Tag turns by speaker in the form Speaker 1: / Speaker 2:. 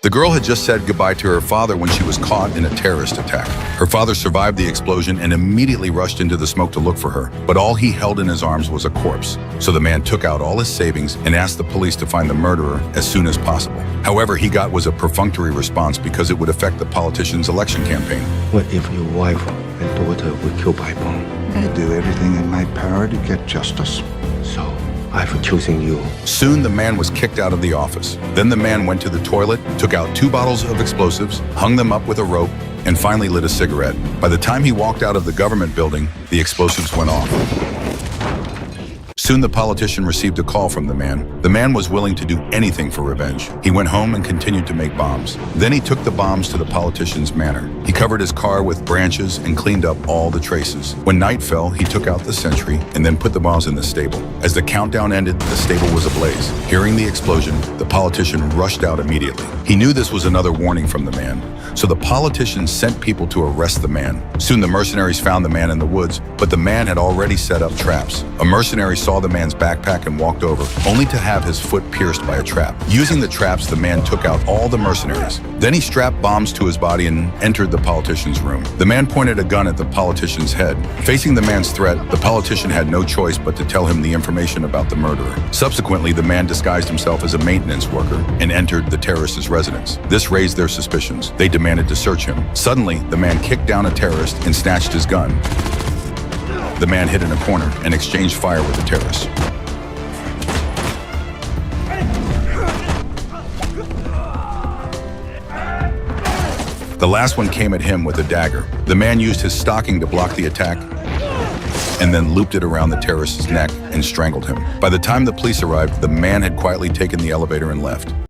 Speaker 1: The girl had just said goodbye to her father when she was caught in a terrorist attack. Her father survived the explosion and immediately rushed into the smoke to look for her, but all he held in his arms was a corpse. So the man took out all his savings and asked the police to find the murderer as soon as possible. However, he got was a perfunctory response because it would affect the politician's election campaign.
Speaker 2: What if your wife and daughter were killed by bomb?
Speaker 3: I do everything in my power to get justice.
Speaker 2: So, I've chosen you.
Speaker 1: Soon the man was kicked out of the office. Then the man went to the toilet, took out 2 bottles of explosives, hung them up with a rope, and finally lit a cigarette. By the time he walked out of the government building, the explosives went off. Soon the politician received a call from the man. The man was willing to do anything for revenge. He went home and continued to make bombs. Then he took the bombs to the politician's manor. He covered his car with branches and cleaned up all the traces. When night fell, he took out the sentry and then put the bombs in the stable. As the countdown ended, the stable was ablaze. Hearing the explosion, the politician rushed out immediately. He knew this was another warning from the man, so the politician sent people to arrest the man. Soon the mercenaries found the man in the woods, but the man had already set up traps. A mercenary saw the man's backpack and walked over, only to have his foot pierced by a trap. Using the traps, the man took out all the mercenaries. Then he strapped bombs to his body and entered the politician's room. The man pointed a gun at the politician's head. Facing the man's threat, the politician had no choice but to tell him the information about the murderer. Subsequently, the man disguised himself as a maintenance worker and entered the terrorist's residence. This raised their suspicions. They demanded to search him. Suddenly, the man kicked down a terrorist and snatched his gun. The man hid in a corner and exchanged fire with the terrorist. The last one came at him with a dagger. The man used his stocking to block the attack and then looped it around the terrorist's neck and strangled him. By the time the police arrived, the man had quietly taken the elevator and left.